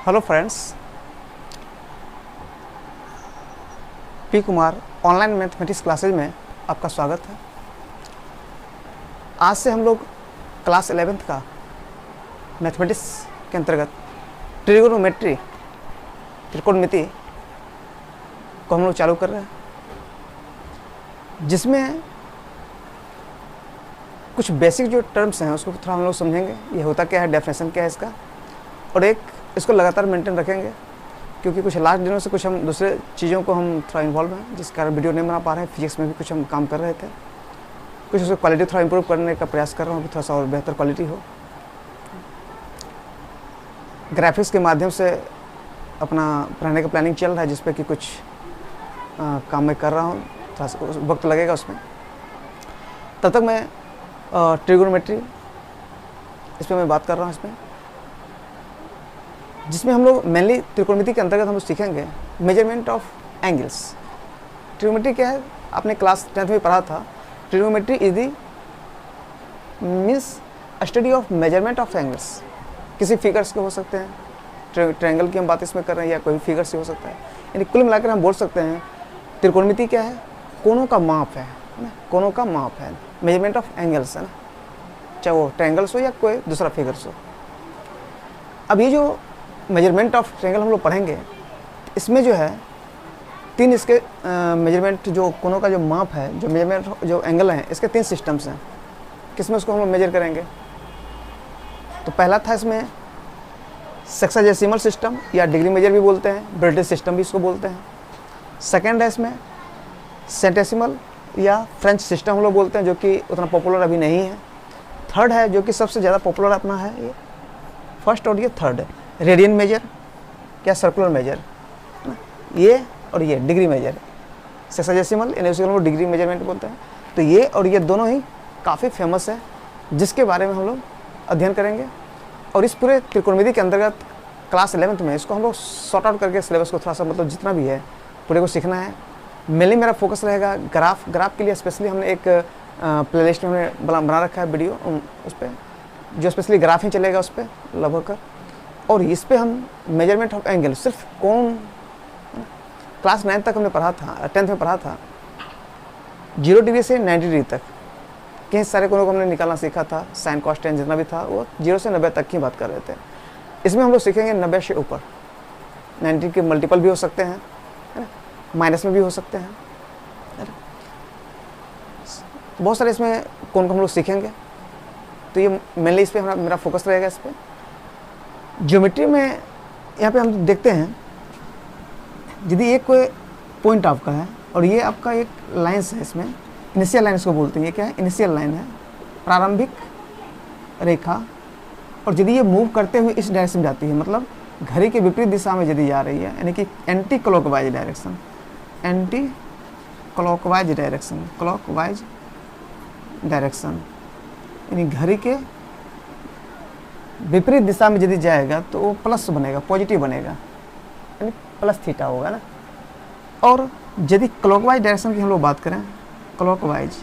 Hello friends, P Kumar online mathematics classes में आपका स्वागत है। आज से हम लोग क्लास 11th का मैथमेटिक्स के अंतर्गत ट्रिगोनोमेट्री त्रिकोणमिति को हम लोग चालू कर रहे हैं, जिसमें कुछ बेसिक जो टर्म्स हैं उसको थोड़ा हम लोग समझेंगे। ये होता क्या है, डेफिनेशन क्या है इसका, और एक इसको लगातार मेंटेन रखेंगे क्योंकि कुछ लास्ट दिनों से कुछ हम दूसरे चीज़ों को हम थोड़ा इन्वॉल्व हैं, जिस कारण वीडियो नहीं बना पा रहे हैं। फिजिक्स में भी कुछ हम काम कर रहे थे, कुछ उसकी क्वालिटी थोड़ा इंप्रूव करने का प्रयास कर रहा हूँ कि थोड़ा सा और बेहतर क्वालिटी हो। ग्राफिक्स के माध्यम से अपना पढ़ाने का प्लानिंग चल रहा है, जिस पे कि कुछ काम मैं कर रहा हूँ, थोड़ा सा वक्त लगेगा उसमें। तब तक मैं ट्रिगोनोमेट्री इस पर मैं बात कर रहा हूँ, इसमें जिसमें हम लोग मेनली त्रिकोणमिति के अंतर्गत हम लोग सीखेंगे मेजरमेंट ऑफ एंगल्स। ट्रिगोनोमेट्री क्या है, आपने क्लास 10th में पढ़ा था। Trigonometry is the means study of measurement of angles. किसी फिगर्स के हो सकते हैं, ट्रायंगल की हम बात इसमें कर रहे हैं, या कोई फिगर से हो सकता है। यानी कुल मिलाकर हम बोल सकते हैं त्रिकोणमिति क्या है, कोणों का माप है ना, कोणों का माप है, मेजरमेंट ऑफ एंगल्स है ना, चाहे वो ट्रायंगल्स हो या कोई दूसरा फिगर्स हो। अब ये जो मेजरमेंट ऑफ ट्रायंगल हम लोग पढ़ेंगे, इसमें जो है तीन इसके मेजरमेंट, जो कोणों का जो माप है, जो मेजरमेंट जो एंगल हैं, इसके तीन सिस्टम्स हैं। किसमें उसको हम लोग मेजर करेंगे, तो पहला था इसमें सेक्साडेसिमल सिस्टम, या डिग्री मेजर भी बोलते हैं, ब्रिटिश सिस्टम भी इसको बोलते हैं। सेकेंड है इसमें सेंटेसिमल या फ्रेंच सिस्टम हम लोग बोलते हैं, जो कि उतना पॉपुलर अभी नहीं है। थर्ड है जो कि सबसे ज़्यादा पॉपुलर अपना है, ये फर्स्ट और ये थर्ड है, रेडियन मेजर या सर्कुलर मेजर, ये और ये डिग्री मेजर। सेक्साडेसिमल यानी उसी को हम लोग डिग्री मेजरमेंट बोलते हैं। तो ये और ये दोनों ही काफ़ी फेमस है, जिसके बारे में हम लोग अध्ययन करेंगे। और इस पूरे त्रिकोणमिति के अंतर्गत क्लास 11th में इसको हम लोग सॉर्ट आउट करके सिलेबस को थोड़ा सा, मतलब जितना भी है पूरे को सीखना है। मेनली मेरा फोकस रहेगा ग्राफ के लिए। स्पेशली हमने एक प्लेलिस्ट में हमने बना रखा है वीडियो, उस पर जो स्पेशली ग्राफ ही चलेगा उस पर लगभग कर। और इस पे हम मेजरमेंट ऑफ एंगल, सिर्फ कौन, क्लास 9 तक हमने पढ़ा था, 10th में पढ़ा था, 0 डिग्री से 90 डिग्री तक कई सारे कोणों को हमने निकालना सीखा था। साइन कॉस टेन जितना भी था वो 0 से 90 तक की बात कर रहे थे। इसमें हम लोग सीखेंगे 90 से ऊपर। 90 के मल्टीपल भी हो सकते हैं, है ना, माइनस में भी हो सकते हैं, है ना, बहुत सारे इसमें कोण को हम लोग सीखेंगे। तो ये मेनली इस पर मेरा फोकस रहेगा। इस पर ज्योमेट्री में यहाँ पे हम देखते हैं, यदि एक कोई पॉइंट आपका है और ये आपका एक लाइन्स है, इसमें इनिशियल लाइन इसको बोलते हैं। ये क्या है, इनिशियल लाइन है, प्रारंभिक रेखा। और यदि ये मूव करते हुए इस डायरेक्शन में जाती है, मतलब घड़ी के विपरीत दिशा में यदि जा रही है, यानी कि anti clockwise direction, anti clockwise direction, clockwise direction, यानी घड़ी के विपरीत दिशा में यदि जाएगा तो वो प्लस बनेगा, पॉजिटिव बनेगा, यानी प्लस थीटा होगा ना। और यदि क्लॉकवाइज डायरेक्शन की हम लोग बात करें, क्लॉकवाइज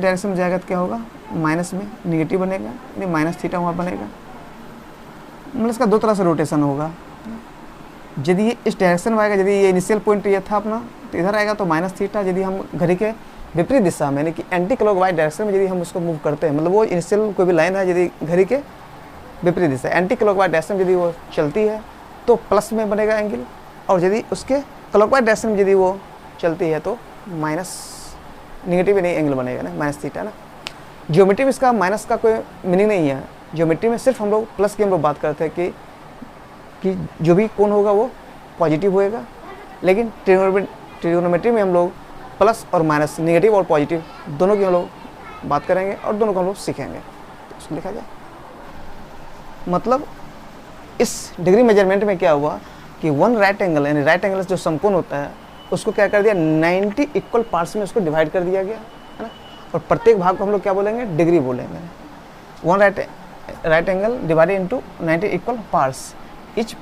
डायरेक्शन में जाएगा तो क्या होगा, माइनस में निगेटिव बनेगा, यानी माइनस थीटा वहाँ बनेगा। मतलब इसका दो तरह से रोटेशन होगा। यदि ये इस डायरेक्शन में आएगा, यदि ये इनिशियल पॉइंट ये था अपना, तो इधर आएगा तो माइनस थीटा। यदि हम घड़ी के विपरीत दिशा में, यानी कि एंटी क्लॉकवाइज डायरेक्शन में यदि हम उसको मूव करते हैं, मतलब वो इनिशियल कोई भी लाइन है, यदि घड़ी के विपरीत दिशा एंटी क्लॉकवाइज डायरेक्शन में यदि वो चलती है तो प्लस में बनेगा एंगल, और यदि उसके क्लॉकवाइज डायरेक्शन में यदि वो चलती है तो माइनस, निगेटिव नहीं एंगल बनेगा ना, माइनस थीटा ना। ज्योमेट्री में इसका माइनस का कोई मीनिंग नहीं है। ज्योमेट्री में सिर्फ हम लोग प्लस की हम लोग बात करते हैं कि जो भी कोण होगा वो पॉजिटिव होएगा। लेकिन ट्रिगोनोमेट्री में हम लोग प्लस और माइनस, निगेटिव और पॉजिटिव दोनों की हम लोग बात करेंगे और दोनों को हम लोग सीखेंगे। तो उसको लिखा जाए, मतलब इस डिग्री मेजरमेंट में क्या हुआ कि वन राइट एंगल, यानी राइट एंगल जो समकोण होता है उसको क्या कर दिया, 90 इक्वल पार्ट्स में उसको डिवाइड कर दिया गया, है ना। और प्रत्येक भाग को हम लोग क्या बोलेंगे, डिग्री बोलेंगे। One right angle divided into 90 equal parts, etch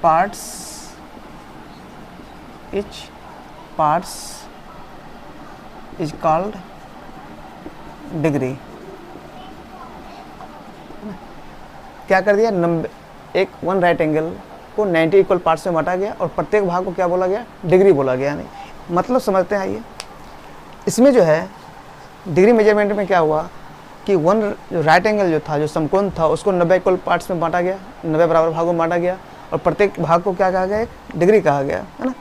parts is called degree. क्या कर दिया, एक वन राइट एंगल को 90 इक्वल पार्ट्स में बांटा गया और प्रत्येक भाग को क्या बोला गया, डिग्री बोला गया। नहीं मतलब समझते हैं। आइए इसमें जो है डिग्री मेजरमेंट में क्या हुआ कि वन जो राइट एंगल जो था, जो समकोण था, उसको 90 इक्वल पार्ट्स में बांटा गया, 90 बराबर भागों में बांटा गया और प्रत्येक भाग को क्या कहा गया, एक डिग्री कहा गया, है ना।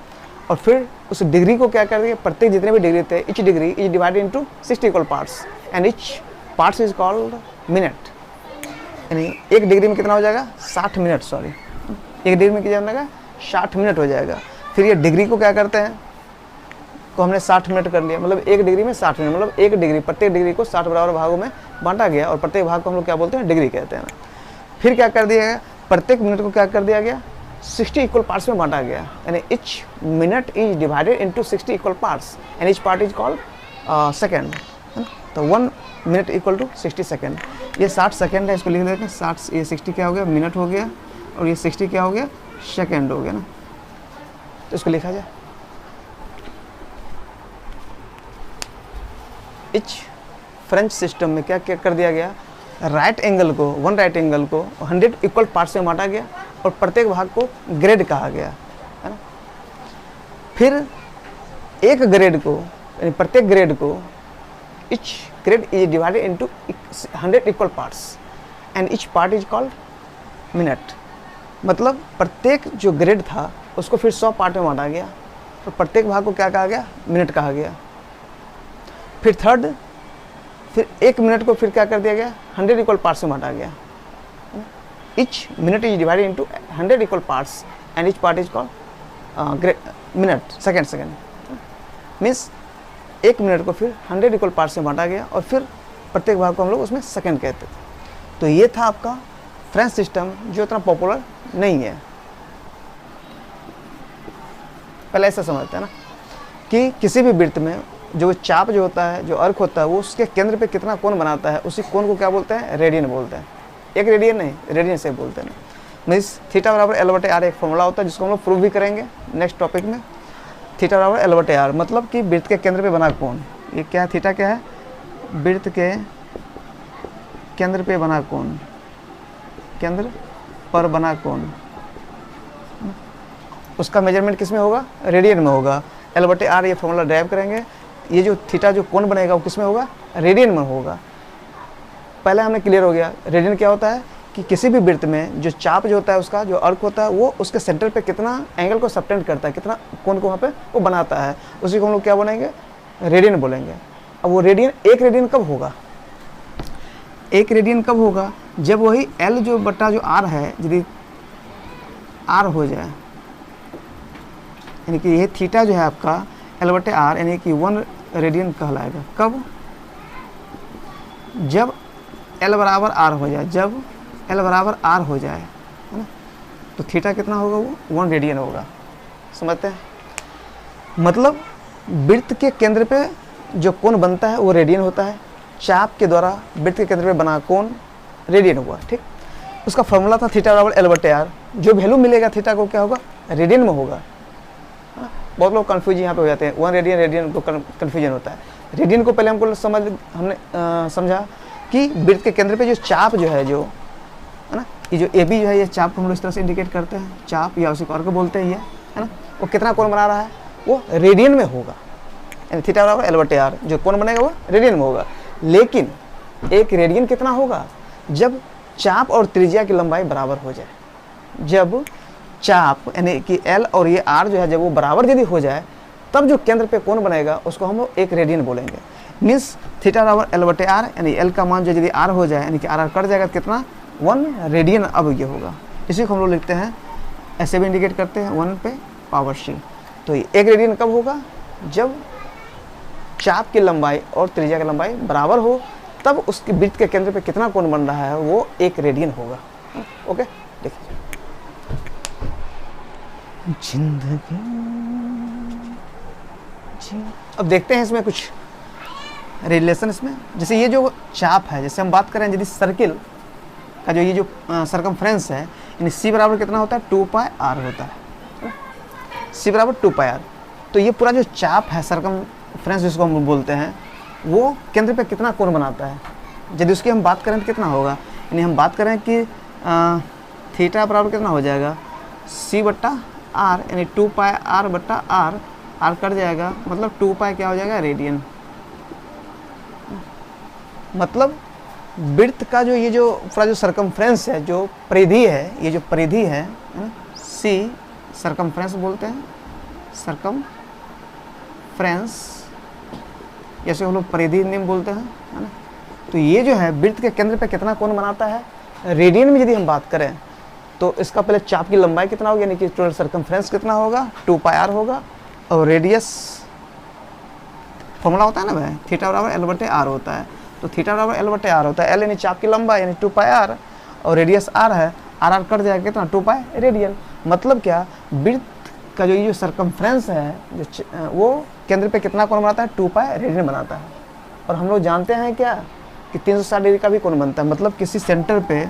और फिर उस डिग्री को क्या कर दिया, प्रत्येक जितने भी डिग्री थे, each degree is divided into 60 equal parts and each parts is called minute. यानी एक डिग्री में कितना हो जाएगा, 60 मिनट, सॉरी एक डिग्री में कितना हो जाएगा, 60 मिनट हो जाएगा। फिर ये डिग्री को क्या करते हैं, को हमने 60 मिनट कर लिया, मतलब एक डिग्री में 60 मिनट, मतलब एक डिग्री, प्रत्येक डिग्री को 60 बराबर भागों में बांटा गया और प्रत्येक भाग को हम लोग क्या बोलते हैं, डिग्री कहते हैं। फिर क्या कर दिया गया, प्रत्येक मिनट को क्या कर दिया गया, 60 इक्वल पार्ट्स में बांटा गया। यानी each minute is divided into 60 equal parts and each part is called second, है ना। तो 1 मिनट इक्वल टू 60 सेकेंड। ये 60 सेकेंड है, इसको लिख देते हैं 60, ये 60 क्या हो गया, मिनट हो गया और ये 60 क्या हो गया, सेकेंड हो गया ना। तो इसको लिखा जाए, इच फ्रेंच सिस्टम में क्या क्या कर दिया गया, राइट एंगल को, वन राइट एंगल को 100 इक्वल पार्ट्स में बांटा गया और प्रत्येक भाग को ग्रेड कहा गया, है ना। फिर एक ग्रेड को, यानी प्रत्येक ग्रेड को, etch grade is divided into 100 equal parts and each part is called minute. मतलब प्रत्येक जो ग्रेड था उसको फिर 100 पार्ट में बांटा गया और प्रत्येक भाग को क्या कहा गया, मिनट कहा गया। फिर थर्ड, फिर एक मिनट को फिर क्या कर दिया गया, 100 इक्वल पार्ट्स में बांटा गया। Etch minute is divided into 100 equal parts and each part is called minute, second means एक मिनट को फिर 100 इक्वल पार्ट्स में बांटा गया और फिर प्रत्येक भाग को हम लोग उसमें सेकेंड कहते थे। तो ये था आपका फ्रेंच सिस्टम, जो इतना पॉपुलर नहीं है। पहले ऐसा समझते हैं ना कि किसी भी वृत्त में जो चाप जो होता है, जो अर्क होता है, वो उसके केंद्र पे कितना कोण बनाता है, उसी कोण को क्या बोलते हैं, रेडियन बोलते हैं। एक रेडियन नहीं, रेडियन से बोलते हैं। मीन्स थीटा बराबर L/R एक फॉर्मूला होता है जिसको हम लोग प्रूव भी करेंगे नेक्स्ट टॉपिक में। थीटा बराबर L/R मतलब कि वृत्त के केंद्र पे बना कोण। ये क्या है, थीटा क्या है, वृत्त के केंद्र पे बना कोण, केंद्र पर बना कोण, उसका मेजरमेंट किस में होगा, रेडियन में होगा। L/R ये फॉर्मूला ड्राइव करेंगे। ये जो थीटा जो कोण बनेगा वो किस में होगा, रेडियन में होगा। पहले हमने क्लियर हो गया, रेडियन क्या होता है कि किसी भी वृत्त में जो चाप जो होता है, उसका जो अर्क होता है, वो उसके सेंटर पे कितना एंगल को सबटेंड करता है, कितना कोण को वहाँ पे वो बनाता है, उसी को हम लोग क्या बोलेंगे, रेडियन बोलेंगे। अब वो रेडियन, एक रेडियन कब होगा, एक रेडियन कब होगा, जब वही L जो बटा जो R है, यदि R हो जाए, यानी कि ये थीटा जो है आपका L/R यानी कि 1 रेडियन कहलाएगा। कब, जब L बराबर R हो जाए, जब L बराबर R हो जाए, है ना, तो थीटा कितना होगा, वो 1 रेडियन होगा। समझते हैं, मतलब वृत्त के केंद्र पे जो कोण बनता है वो रेडियन होता है। चाप के द्वारा वृत्त के केंद्र पे बना कोण रेडियन हुआ, ठीक। उसका फॉर्मूला था थीटा बराबर L/R। जो वैल्यू मिलेगा थीटा को क्या होगा, रेडियन में होगा। बहुत लोग कंफ्यूज यहाँ पे हो जाते हैं, 1 रेडियन, रेडियन को कन्फ्यूजन होता है। रेडियन को पहले हमको हमने समझा कि वृत्त के केंद्र पे जो चाप जो है, जो है ना, ये जो AB जो है, ये चाप को हम लोग इस तरह से इंडिकेट करते हैं, चाप या उसी और को बोलते हैं ये, है ना। वो कितना कोण बना रहा है, वो रेडियन में होगा। यानी थीटा बराबर L/R, जो कोण बनेगा वो रेडियन में होगा। लेकिन एक रेडियन कितना होगा, जब चाप और त्रिज्या की लंबाई बराबर हो जाए। जब चाप यानी कि L और ये R जो है, जब वो बराबर यदि हो जाए, तब जो केंद्र पे कोण बनेगा उसको हम लोग एक रेडियन बोलेंगे। मीन्स थीटा बराबर L/R, यानी L का मान जो यदि R हो जाए, यानी कि R कट जाएगा, कितना, 1 रेडियन अब ये होगा। इसी को हम लोग लिखते हैं, ऐसे भी इंडिकेट करते हैं 1 पे पावर C। तो ये एक रेडियन कब होगा, जब चाप की लंबाई और त्रिज्या की लंबाई बराबर हो, तब उसके वृत्त के केंद्र पे कितना कोण बन रहा है वो एक रेडियन होगा। ओके, देखिए जिंदगी। अब देखते हैं इसमें कुछ रिलेशन इसमें। जैसे ये जो चाप है, जैसे हम बात करें यदि सर्किल का जो ये जो सरकमफ्रेंस है, यानी C बराबर कितना होता है, 2πr होता है। C बराबर 2πr। तो ये पूरा जो चाप है, सरकमफ्रेंस जिसको हम बोलते हैं, वो केंद्र पे कितना कोण बनाता है। यदि उसकी हम बात करें तो कितना होगा, यानी हम बात करें कि थीटा बराबर कितना हो जाएगा, सी बट्टा आर, यानी 2 पाई आर बट्टा आर, आर कट जाएगा, मतलब 2 पाई क्या हो जाएगा, रेडियन। मतलब वृत्त का जो ये जो पूरा जो सरकमफ्रेंस है, जो परिधि है, ये जो परिधि है ना, सी सरकमफ्रेंस बोलते हैं, सरकमफ्रेंस, जैसे हम लोग परिधि नियम बोलते हैं, है ना। तो ये जो है वृत्त के केंद्र पे कितना कोण बनाता है, रेडियन में यदि हम बात करें तो इसका पहले चाप की लंबाई कितना होगी, यानी कि टोटल सरकमफ्रेंस कितना होगा, 2 पाई आर होगा, और रेडियस फॉर्मूला होता है ना भाई, थीटा बराबर एल बटे आर होता है। तो थीटा बराबर एल बटे आर होता है, एल यानी चाप की लंबाई यानी 2 पाई आर, और रेडियस आर है, आर आर कट जाएगा कितना, 2 पाई रेडियन। मतलब क्या, वृत्त का जो ये जो सरकमफ्रेंस है वो केंद्र पे कितना कोण बनाता है, 2 पाई रेडियन बनाता है। और हम लोग जानते हैं क्या कि 360 डिग्री का भी कोण बनता है, मतलब किसी सेंटर पे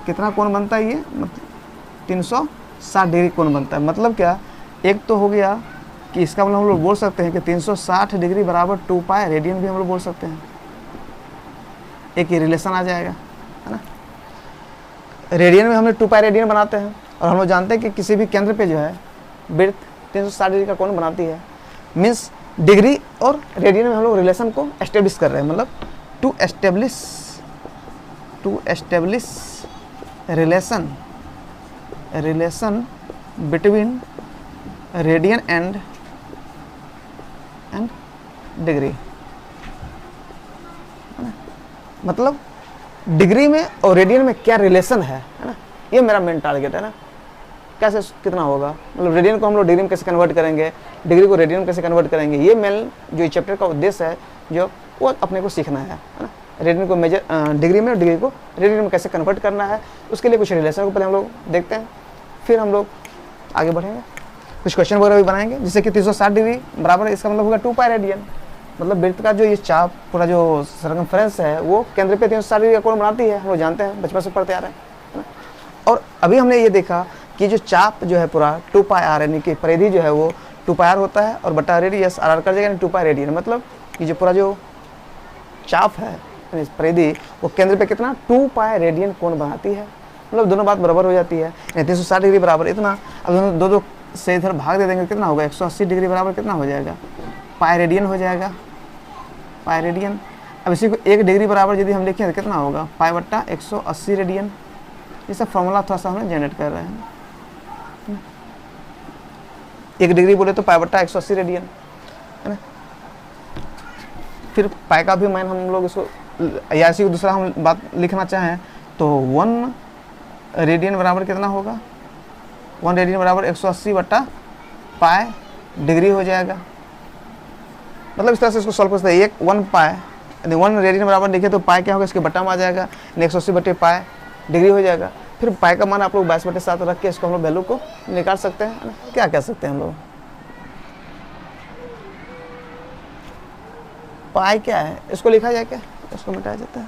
कितना कोण बनता है, ये मतलब 360 डिग्री कोण बनता है। मतलब क्या, एक तो हो गया कि इसका मतलब हम लोग बोल सकते हैं कि 360 डिग्री बराबर 2 पाई रेडियन भी हम लोग बोल सकते हैं, एक ये रिलेशन आ जाएगा, है ना। रेडियन में हम लोग 2 पाई रेडियन बनाते हैं, और हम लोग जानते हैं कि किसी भी केंद्र पे जो है वृत्त 360 डिग्री का कोण बनाती है, मीन्स डिग्री और रेडियन में हम लोग रिलेशन को एस्टेब्लिश कर रहे हैं, मतलब to establish relation between radian and degree. मतलब डिग्री में और रेडियन में क्या रिलेशन है ना, ये मेरा मेन टारगेट है ना। कैसे कितना होगा, मतलब रेडियन को हम लोग डिग्री में कैसे कन्वर्ट करेंगे, डिग्री को रेडियन में कैसे कन्वर्ट करेंगे, ये मेन जो चैप्टर का उद्देश्य है, जो वो अपने को सीखना है ना। रेडियन को मेजर डिग्री में और डिग्री को रेडियन में कैसे कन्वर्ट करना है, उसके लिए कुछ रिलेशन को पहले हम लोग देखते हैं, फिर हम लोग आगे बढ़ेंगे, कुछ क्वेश्चन वगैरह भी बनाएंगे। जैसे कि 360 डिग्री बराबर, इसका मतलब होगा 2 पाई रेडियन। मतलब वृत्त का जो ये चाप पूरा जो सरकमफ्रेंस है वो केंद्र पे 360 डिग्री का कोण बनाती है, हम लोग जानते हैं, बचपन से पढ़ते आ रहे हैं, है ना। और अभी हमने ये देखा कि जो चाप जो है पूरा 2 पाई आर, यानी कि परिधि जो है वो 2 पाई आर होता है, और बटा रेडियस आर आर कर जाएगा, यानी 2 पाई रेडियन। मतलब कि जो पूरा जो चाप है परिधि, वो केंद्र पे कितना 2 पाई रेडियन कोण बनाती है। मतलब दोनों बात बराबर हो जाती है, 360 डिग्री बराबर इतना। अब दोनों दो से इधर भाग दे देंगे, कितना होगा, 180 डिग्री बराबर कितना हो जाएगा, पाई रेडियन हो जाएगा, पाई रेडियन। अब इसी को 1 डिग्री बराबर यदि हम लिखें तो कितना होगा, पाई बट्टा 180 रेडियन। ये सब फॉर्मूला थोड़ा सा हम जनरेट कर रहे हैं। 1 डिग्री बोले तो पाई बट्टा 180 रेडियन, है ना। फिर पाई का भी मान हम लोग इसको, या इसी को दूसरा हम बात लिखना चाहें तो 1 रेडियन बराबर कितना होगा, 1 रेडियन बराबर 180 बट्टा पाई डिग्री हो जाएगा। मतलब इस तरह से इसको सॉल्व कर सकते हैं। 1 पाई यानी 1 रेडियन बराबर लिखे तो पाई क्या होगा, इसके बट्टा में आ जाएगा, 180 बटे पाई डिग्री हो जाएगा। फिर पाई का मान आप लोग 22/7 रख के इसको हम लोग वैल्यू को निकाल सकते हैं, है ना। क्या कह सकते हैं हम लोग, पाई क्या है, इसको लिखा जाए क्या, इसको मिटाया जाता है,